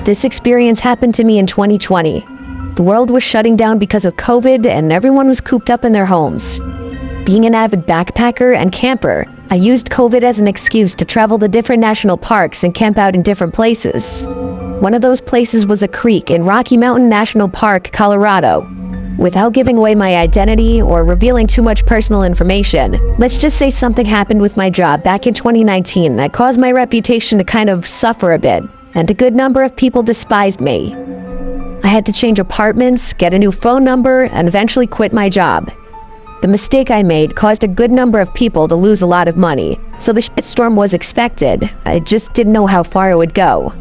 This experience happened to me in 2020. The world was shutting down because of COVID and everyone was cooped up in their homes. Being an avid backpacker and camper, I used COVID as an excuse to travel to different national parks and camp out in different places. One of those places was a creek in Rocky Mountain National Park, Colorado. Without giving away my identity or revealing too much personal information, let's just say something happened with my job back in 2019 that caused my reputation to kind of suffer a bit, and a good number of people despised me. I had to change apartments, get a new phone number, and eventually quit my job. The mistake I made caused a good number of people to lose a lot of money, so the shitstorm was expected. I just didn't know how far it would go.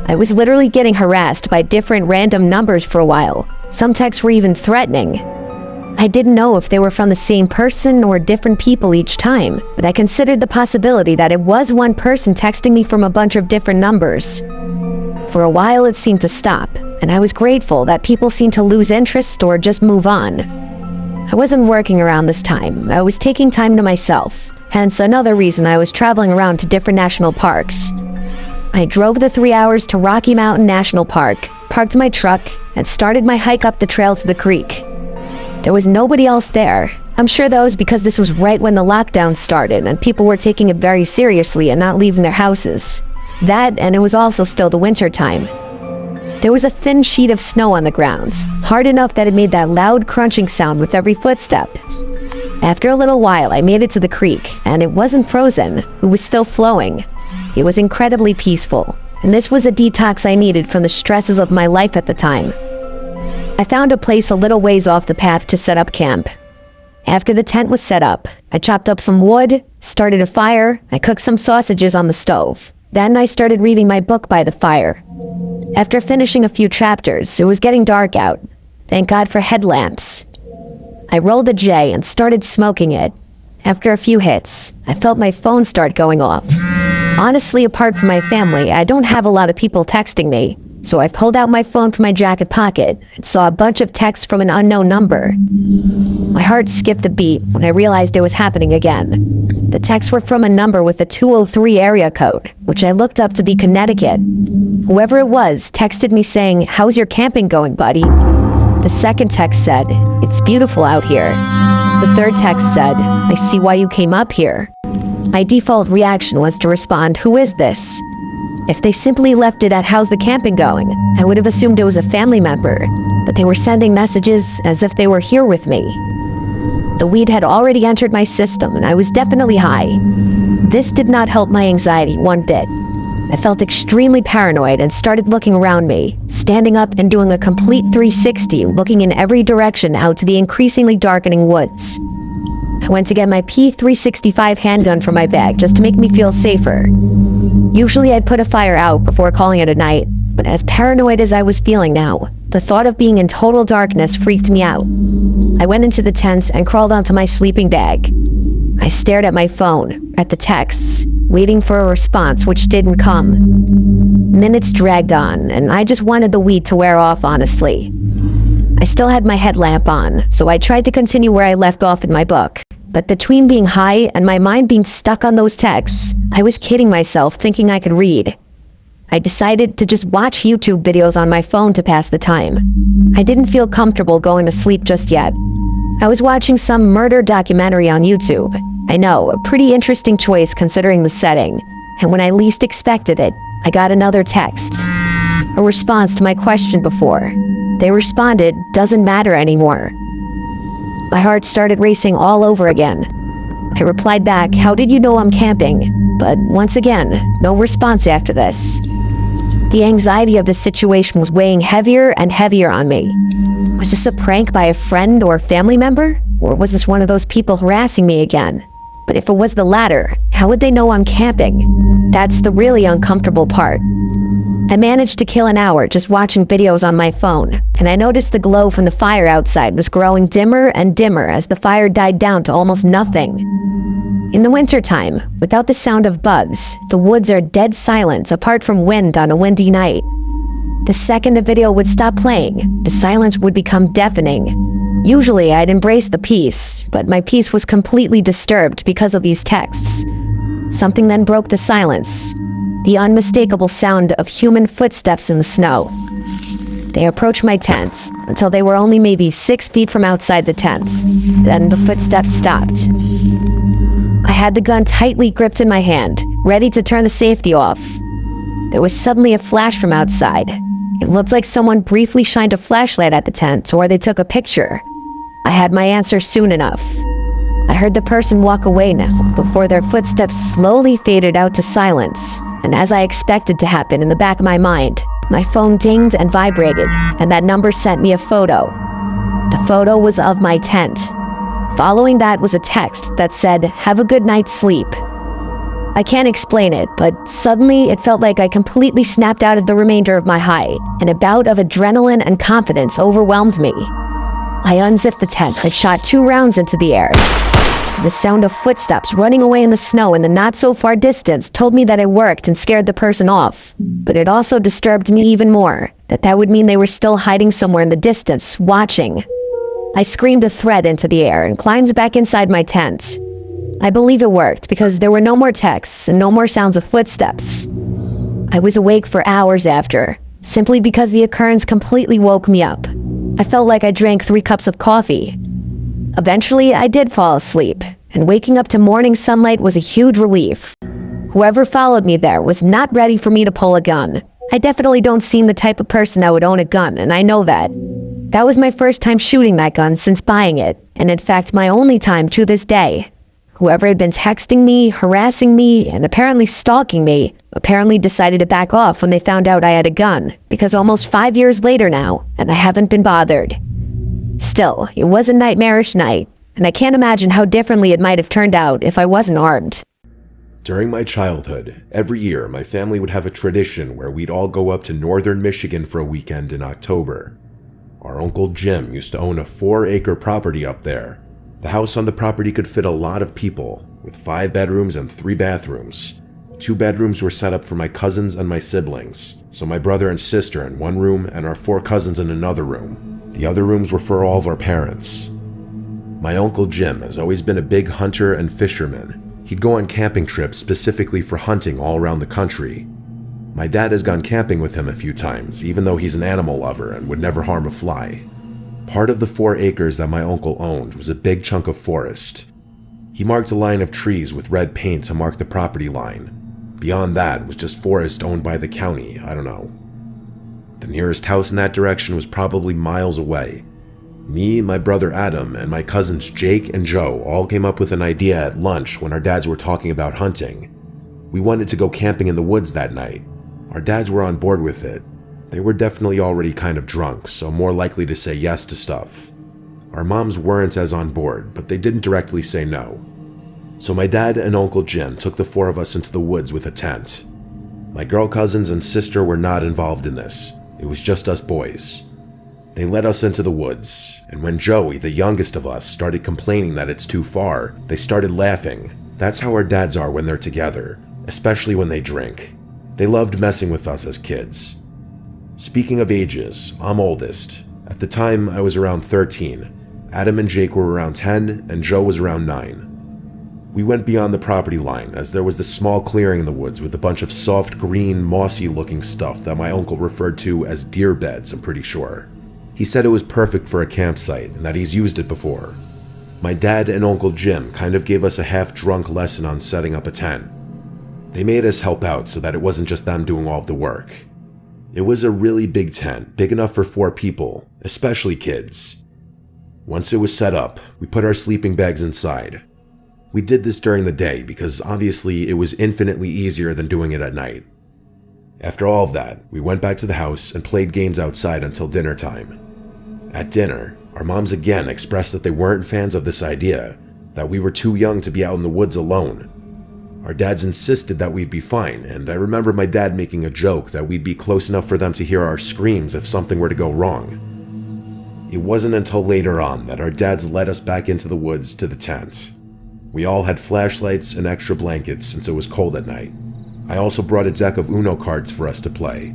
I was literally getting harassed by different random numbers for a while. Some texts were even threatening. I didn't know if they were from the same person or different people each time, but I considered the possibility that it was one person texting me from a bunch of different numbers. For a while it seemed to stop, and I was grateful that people seemed to lose interest or just move on. I wasn't working around this time. I was taking time to myself, hence another reason I was traveling around to different national parks. I drove the 3 hours to Rocky Mountain National Park, parked my truck, and started my hike up the trail to the creek. There was nobody else there. I'm sure that was because this was right when the lockdown started and people were taking it very seriously and not leaving their houses. That, and it was also still the winter time. There was a thin sheet of snow on the ground, hard enough that it made that loud crunching sound with every footstep. After a little while, I made it to the creek, and it wasn't frozen. It was still flowing. It was incredibly peaceful, and this was a detox I needed from the stresses of my life at the time. I found a place a little ways off the path to set up camp. After the tent was set up, I chopped up some wood, started a fire, I cooked some sausages on the stove. Then I started reading my book by the fire. After finishing a few chapters, it was getting dark out. Thank God for headlamps. I rolled a J and started smoking it. After a few hits, I felt my phone start going off. Honestly, apart from my family, I don't have a lot of people texting me, so I pulled out my phone from my jacket pocket and saw a bunch of texts from an unknown number. My heart skipped a beat when I realized it was happening again. The texts were from a number with a 203 area code, which I looked up to be Connecticut. Whoever it was texted me saying, "How's your camping going, buddy?" The second text said, "It's beautiful out here." The third text said, "I see why you came up here." My default reaction was to respond, "Who is this?" If they simply left it at "How's the camping going?" I would have assumed it was a family member, but they were sending messages as if they were here with me. The weed had already entered my system and I was definitely high. This did not help my anxiety one bit. I felt extremely paranoid and started looking around me, standing up and doing a complete 360, looking in every direction out to the increasingly darkening woods. I went to get my P365 handgun from my bag just to make me feel safer. Usually I'd put a fire out before calling it a night, but as paranoid as I was feeling now, the thought of being in total darkness freaked me out. I went into the tent and crawled onto my sleeping bag. I stared at my phone, at the texts, waiting for a response which didn't come. Minutes dragged on, and I just wanted the weed to wear off, honestly. I still had my headlamp on, so I tried to continue where I left off in my book. But between being high and my mind being stuck on those texts, I was kidding myself thinking I could read. I decided to just watch YouTube videos on my phone to pass the time. I didn't feel comfortable going to sleep just yet. I was watching some murder documentary on YouTube. I know, a pretty interesting choice considering the setting. And when I least expected it, I got another text. A response to my question before. They responded, "Doesn't matter anymore." My heart started racing all over again. I replied back, "How did you know I'm camping?" But once again, no response after this. The anxiety of the situation was weighing heavier and heavier on me. Was this a prank by a friend or family member? Or was this one of those people harassing me again? But if it was the latter, how would they know I'm camping? That's the really uncomfortable part. I managed to kill an hour just watching videos on my phone, and I noticed the glow from the fire outside was growing dimmer and dimmer as the fire died down to almost nothing. In the wintertime, without the sound of bugs, the woods are dead silent apart from wind on a windy night. The second a video would stop playing, the silence would become deafening. Usually I'd embrace the peace, but my peace was completely disturbed because of these texts. Something then broke the silence. the unmistakable sound of human footsteps in the snow. They approached my tent until they were only maybe 6 feet from outside the tent. Then the footsteps stopped. I had the gun tightly gripped in my hand, ready to turn the safety off. There was suddenly a flash from outside. It looked like someone briefly shined a flashlight at the tent, or they took a picture. I had my answer soon enough. I heard the person walk away now, before their footsteps slowly faded out to silence. And as I expected to happen in the back of my mind, my phone dinged and vibrated, and that number sent me a photo. The photo was of my tent. Following that was a text that said, "Have a good night's sleep." I can't explain it, but suddenly it felt like I completely snapped out of the remainder of my high, and a bout of adrenaline and confidence overwhelmed me. I unzipped the tent and shot 2 rounds into the air. The sound of footsteps running away in the snow in the not-so-far distance told me that it worked and scared the person off. But it also disturbed me even more, that would mean they were still hiding somewhere in the distance, watching. I screamed a threat into the air and climbed back inside my tent. I believe it worked because there were no more texts and no more sounds of footsteps. I was awake for hours after, simply because the occurrence completely woke me up. I felt like I drank 3 cups of coffee. Eventually, I did fall asleep, and waking up to morning sunlight was a huge relief. Whoever followed me there was not ready for me to pull a gun. I definitely don't seem the type of person that would own a gun, and I know that. That was my first time shooting that gun since buying it, and in fact my only time to this day. Whoever had been texting me, harassing me, and apparently stalking me, apparently decided to back off when they found out I had a gun, because almost 5 years later now, and I haven't been bothered. Still, it was a nightmarish night, and I can't imagine how differently it might have turned out if I wasn't armed. During my childhood, every year my family would have a tradition where we'd all go up to northern Michigan for a weekend in October. Our Uncle Jim used to own a 4-acre property up there. The house on the property could fit a lot of people, with 5 bedrooms and 3 bathrooms. 2 bedrooms were set up for my cousins and my siblings, so my brother and sister in one room and our 4 cousins in another room. The other rooms were for all of our parents. My Uncle Jim has always been a big hunter and fisherman. He'd go on camping trips specifically for hunting all around the country. My dad has gone camping with him a few times, even though he's an animal lover and would never harm a fly. Part of the 4 acres that my uncle owned was a big chunk of forest. He marked a line of trees with red paint to mark the property line. Beyond that was just forest owned by the county, I don't know. The nearest house in that direction was probably miles away. Me, my brother Adam, and my cousins Jake and Joe all came up with an idea at lunch when our dads were talking about hunting. We wanted to go camping in the woods that night. Our dads were on board with it. They were definitely already kind of drunk, so more likely to say yes to stuff. Our moms weren't as on board, but they didn't directly say no. So my dad and Uncle Jim took the 4 of us into the woods with a tent. My girl cousins and sister were not involved in this. It was just us boys. They led us into the woods, and when Joey, the youngest of us, started complaining that it's too far, they started laughing. That's how our dads are when they're together, especially when they drink. They loved messing with us as kids. Speaking of ages, I'm oldest. At the time, I was around 13. Adam and Jake were around 10, and Joe was around 9. We went beyond the property line, as there was this small clearing in the woods with a bunch of soft green, mossy-looking stuff that my uncle referred to as deer beds, I'm pretty sure. He said it was perfect for a campsite, and that he's used it before. My dad and Uncle Jim kind of gave us a half-drunk lesson on setting up a tent. They made us help out so that it wasn't just them doing all of the work. It was a really big tent, big enough for 4 people, especially kids. Once it was set up, we put our sleeping bags inside. We did this during the day because obviously it was infinitely easier than doing it at night. After all of that, we went back to the house and played games outside until dinner time. At dinner, our moms again expressed that they weren't fans of this idea, that we were too young to be out in the woods alone. Our dads insisted that we'd be fine, and I remember my dad making a joke that we'd be close enough for them to hear our screams if something were to go wrong. It wasn't until later on that our dads led us back into the woods to the tent. We all had flashlights and extra blankets since it was cold at night. I also brought a deck of Uno cards for us to play.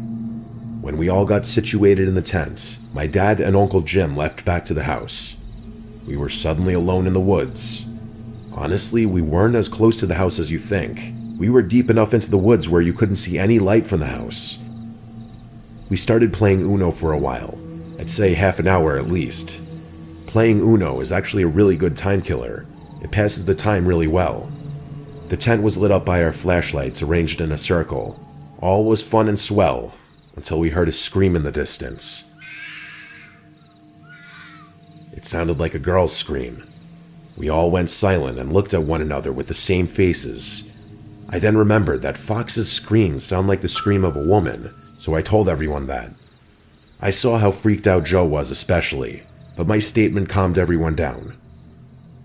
When we all got situated in the tent, my dad and Uncle Jim left back to the house. We were suddenly alone in the woods. Honestly, we weren't as close to the house as you think. We were deep enough into the woods where you couldn't see any light from the house. We started playing Uno for a while. I'd say half an hour at least. Playing Uno is actually a really good time killer. It passes the time really well. The tent was lit up by our flashlights arranged in a circle. All was fun and swell, until we heard a scream in the distance. It sounded like a girl's scream. We all went silent and looked at one another with the same faces. I then remembered that foxes' screams sound like the scream of a woman, so I told everyone that. I saw how freaked out Joe was especially, but my statement calmed everyone down.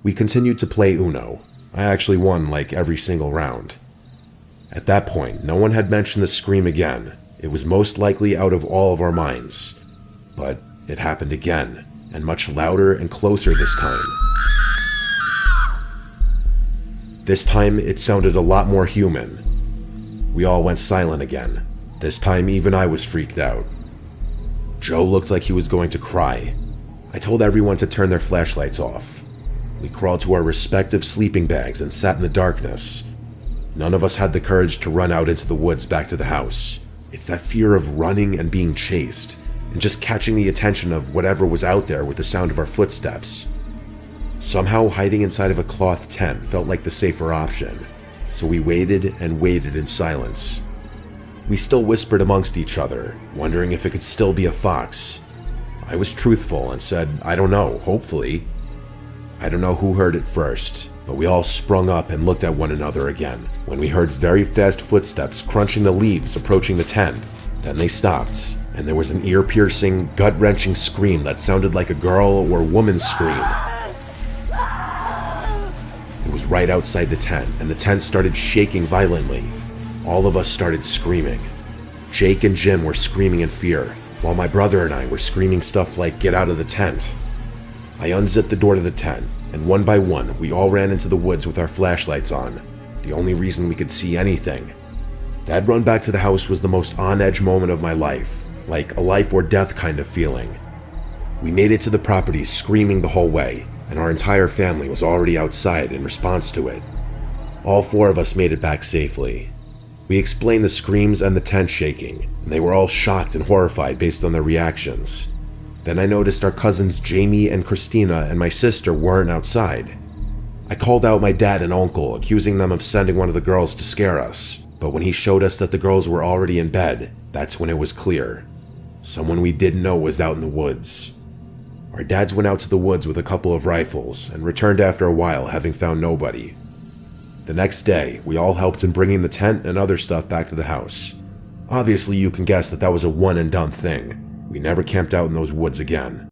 We continued to play Uno. I actually won like every single round. At that point, no one had mentioned the scream again. It was most likely out of all of our minds. But it happened again, and much louder and closer this time. This time, it sounded a lot more human. We all went silent again. This time, even I was freaked out. Joe looked like he was going to cry. I told everyone to turn their flashlights off. We crawled to our respective sleeping bags and sat in the darkness. None of us had the courage to run out into the woods back to the house. It's that fear of running and being chased, and just catching the attention of whatever was out there with the sound of our footsteps. Somehow hiding inside of a cloth tent felt like the safer option, so we waited and waited in silence. We still whispered amongst each other, wondering if it could still be a fox. I was truthful and said, I don't know, hopefully. I don't know who heard it first, but we all sprung up and looked at one another again when we heard very fast footsteps crunching the leaves approaching the tent. Then they stopped, and there was an ear-piercing, gut-wrenching scream that sounded like a girl or woman's scream. It was right outside the tent, and the tent started shaking violently. All of us started screaming. Jake and Jim were screaming in fear, while my brother and I were screaming stuff like, "Get out of the tent." I unzipped the door to the tent, and one by one, we all ran into the woods with our flashlights on, the only reason we could see anything. That run back to the house was the most on-edge moment of my life, like a life or death kind of feeling. We made it to the property screaming the whole way, and our entire family was already outside in response to it. All four of us made it back safely. We explained the screams and the tent shaking, and they were all shocked and horrified based on their reactions. Then I noticed our cousins Jamie and Christina and my sister weren't outside. I called out my dad and uncle, accusing them of sending one of the girls to scare us, but when he showed us that the girls were already in bed, that's when it was clear. Someone we didn't know was out in the woods. Our dads went out to the woods with a couple of rifles and returned after a while, having found nobody. The next day, we all helped in bringing the tent and other stuff back to the house. Obviously, you can guess that that was a one and done thing. We never camped out in those woods again.